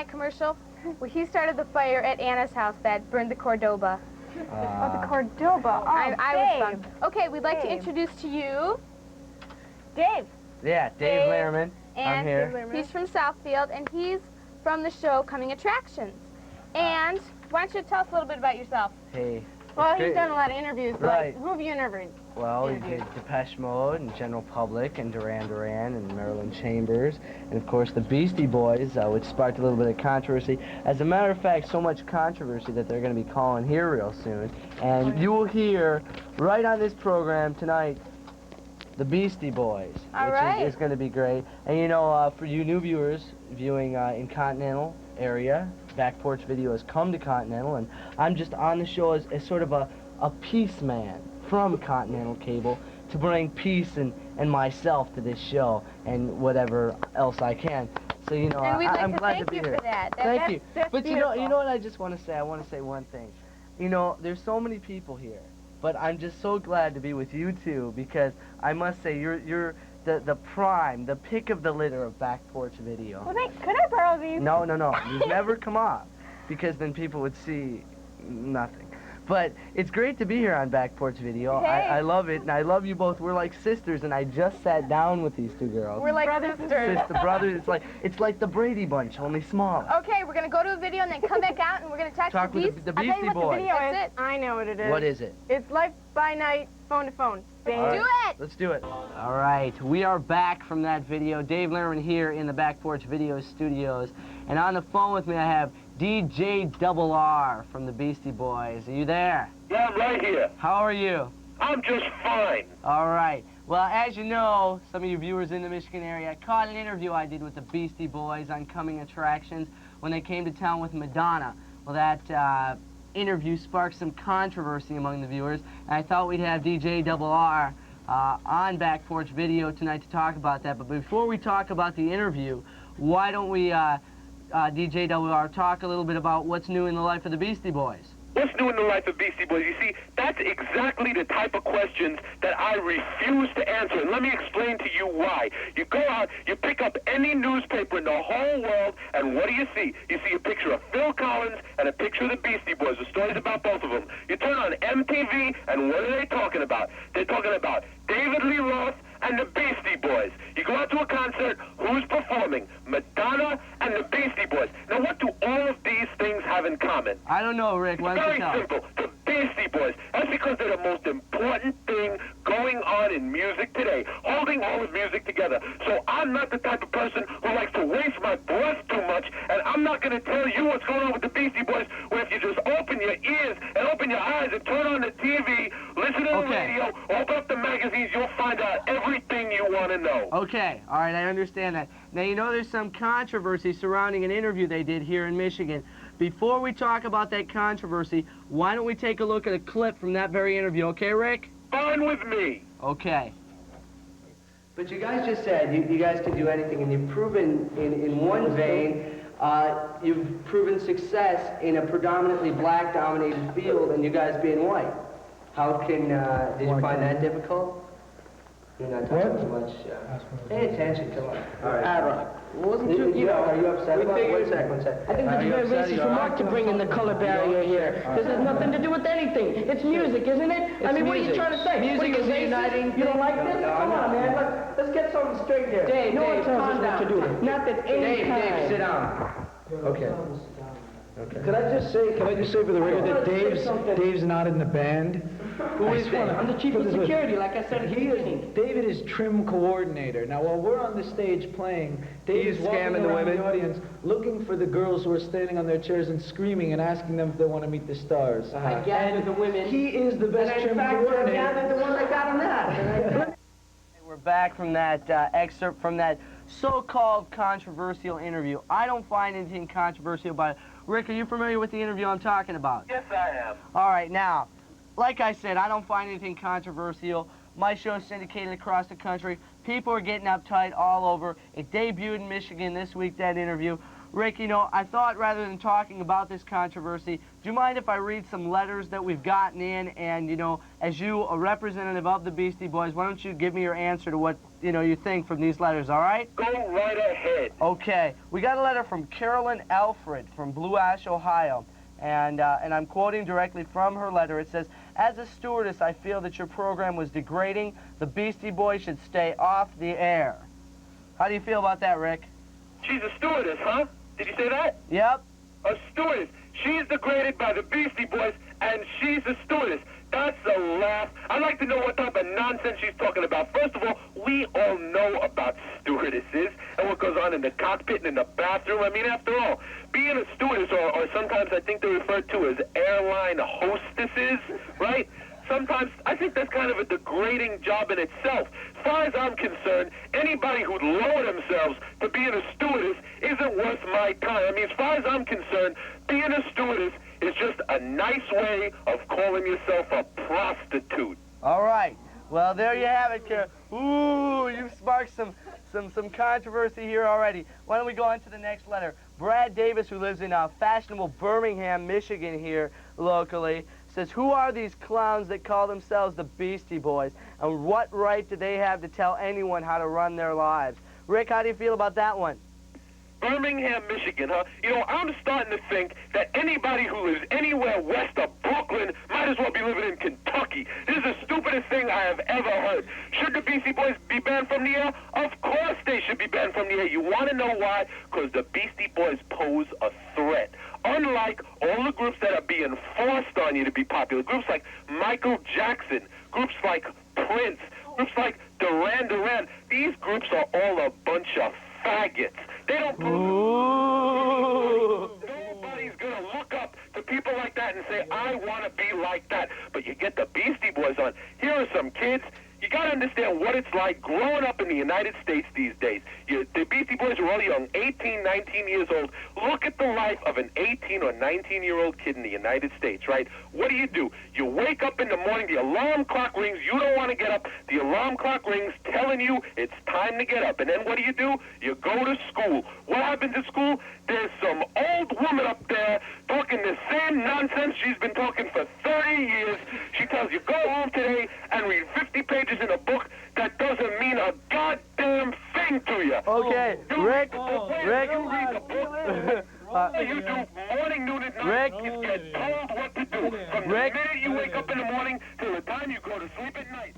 Night commercial where he started the fire at Anna's house that burned the Cordoba. The Cordoba. Oh, I was fun. Okay, we'd like to introduce to you Dave. Yeah, Dave Lerman. I'm here. He's from Southfield, and he's from the show Coming Attractions. And why don't you tell us a little bit about yourself? Hey. Well, he's done a lot of interviews. Right. Like, who have you interviewed? Well, we did Depeche Mode and General Public and Duran Duran and Marilyn Chambers and, of course, the Beastie Boys, which sparked a little bit of controversy. As a matter of fact, so much controversy that they're going to be calling here real soon. And you will hear right on this program tonight the Beastie Boys, which is going to be great. And, you know, for you new viewers viewing in Continental area, Back Porch Video has come to Continental, and I'm just on the show as sort of a peace man from Continental Cable to bring peace and myself to this show and whatever else I can. So, you know, I'm glad to be here. For that. Thank you. But beautiful. you know what I just want to say? I want to say one thing. You know, there's so many people here, but I'm just so glad to be with you two, because I must say you're the prime, the pick of the litter of Back Porch Video. Well, could I borrow these? No. You've never come off, because then people would see nothing. But it's great to be here on Back Porch Video. Hey. I love it, and I love you both. We're like sisters, and I just sat down with these two girls. We're like sisters. Brothers. It's like the Brady Bunch, only smaller. Okay, we're going to go to a video and then come back out, and we're going to talk to with the Beastie I'll tell you what Boys. the video That's is. it. I know what it is. What is it? It's Life by Night, Phone to Phone. Let's do it! Let's do it. All right, we are back from that video. Dave Lerman here in the Back Porch Video studios. And on the phone with me, I have DJ Double R from the Beastie Boys. Are you there? Yeah, I'm right here. How are you? I'm just fine. All right. Well, as you know, some of you viewers in the Michigan area, I caught an interview I did with the Beastie Boys on Coming Attractions when they came to town with Madonna. Well, that interview sparked some controversy among the viewers, and I thought we'd have DJ Double R on Back Porch Video tonight to talk about that. But before we talk about the interview, why don't we, DJ Double R, talk a little bit about what's new in the life of the Beastie Boys? What's new in the life of Beastie Boys? You see, that's exactly the type of questions that I refuse to answer. And let me explain to you why. You go out, you pick up any newspaper in the whole world, and what do you see? You see a picture of Phil Collins and a picture of the Beastie Boys. The stories about both of them. You turn on MTV, and what are they talking about? They're talking about David Lee Roth and the Beastie Boys. You go out to a concert, who's performing? Madonna and the Beastie Boys. Now, what do all of these things have in common? I don't know, Rick. Why don't you tell? Very simple. The Beastie Boys. That's because they're the most important thing going on in music today, holding all of music together. So I'm not the type of person who likes to waste my breath too much, and I'm not going to tell you what's going on with the Beastie Boys, where if you just open your ears and open your eyes and turn on the TV, listen to the radio, open up the magazines, you'll find out everything you want to know. Okay, all right, I understand that. Now, you know there's some controversy surrounding an interview they did here in Michigan. Before we talk about that controversy, why don't we take a look at a clip from that very interview, okay, Rick? Fine with me. Okay. But you guys just said you guys can do anything, and you've proven in one vein, you've proven success in a predominantly black-dominated field, and you guys being white. How can, did you find that difficult? You're not talking too much. Pay attention, come on. All right. Wasn't too, you know, are you upset about it? One sec. I think that's a very racist remark to bring in the color barrier here. This has nothing to do with anything. It's music, isn't it? I mean, what are you trying to say? Music is a uniting. You don't like this? Come on, man. Let's get something straight here. Dave, no Dave, one tells calm us what to down. do. Not that any time. Dave, sit down. Okay. Could I just say for the record that Dave's not in the band? Who is Dave? I'm the chief of security, like I said at the beginning. David is trim coordinator. Now, while we're on the stage playing, Dave is walking around the audience looking for the girls who are standing on their chairs and screaming and asking them if they want to meet the stars. I gathered the women. He is the best trim coordinator. I gathered the one that got on that. We're back from that excerpt from that so-called controversial interview. I don't find anything controversial about it. Rick, are you familiar with the interview I'm talking about? Yes, I am. All right, now, like I said, I don't find anything controversial. My show's syndicated across the country. People are getting uptight all over. It debuted in Michigan this week, that interview. Rick, you know, I thought rather than talking about this controversy, do you mind if I read some letters that we've gotten in? And, you know, as you, a representative of the Beastie Boys, why don't you give me your answer to what, you know, you think from these letters, all right? Go right ahead. Okay. We got a letter from Carolyn Alfred from Blue Ash, Ohio. And I'm quoting directly from her letter. It says, as a stewardess, I feel that your program was degrading. The Beastie Boys should stay off the air. How do you feel about that, Rick? She's a stewardess, huh? Did you say that? Yep. A stewardess. She's degraded by the Beastie Boys, and she's a stewardess. That's a laugh. I'd like to know what type of nonsense she's talking about. First of all, we all know about stewardesses and what goes on in the cockpit and in the bathroom. I mean, after all, being a stewardess, or sometimes I think they're referred to as airline hostesses, right? Sometimes I think that's kind of a degrading job in itself. As far as I'm concerned, anybody who'd lower themselves to being a stewardess isn't worth my time. I mean, as far as I'm concerned, being a stewardess is just a nice way of calling yourself a prostitute. All right. Well, there you have it, Carol. Ooh, you've sparked some controversy here already. Why don't we go on to the next letter? Brad Davis, who lives in fashionable Birmingham, Michigan here locally, says, who are these clowns that call themselves the Beastie Boys, and what right do they have to tell anyone how to run their lives? Rick, how do you feel about that one? Birmingham, Michigan, huh? You know, I'm starting to think that anybody who lives anywhere west of Brooklyn might as well be living in Kentucky. This is the stupidest thing I have ever heard. Should the Beastie Boys be banned from the air? Of course they should be banned from the air. You want to know why? Because the Beastie Boys pose a threat. Unlike all the groups that are being forced on you to be popular, groups like Michael Jackson, groups like Prince, groups like Duran Duran, these groups are all a bunch of faggots. They don't pose. Nobody's going to look up to people like that and say, I want to be like that. But you get the Beastie Boys on. Here are some kids. You got to understand what it's like growing up in the United States these days. The Beastie Boys are all young, 18, 19 years old. Look at the life of an 18 or 19-year-old kid in the United States, right? What do? You wake up in the morning, the alarm clock rings, you don't want to get up. The alarm clock rings telling you it's time to get up. And then what do? You go to school. What happens at school? There's some old woman up there talking the same nonsense she's been talking for 30 years. She tells you, go home today and read 50 pages in a book that doesn't mean a goddamn thing to you. Okay, Rick. You read the book. You do morning, noon, and night. Rick. You get told what to do. From the minute you wake up in the morning till the time you go to sleep at night.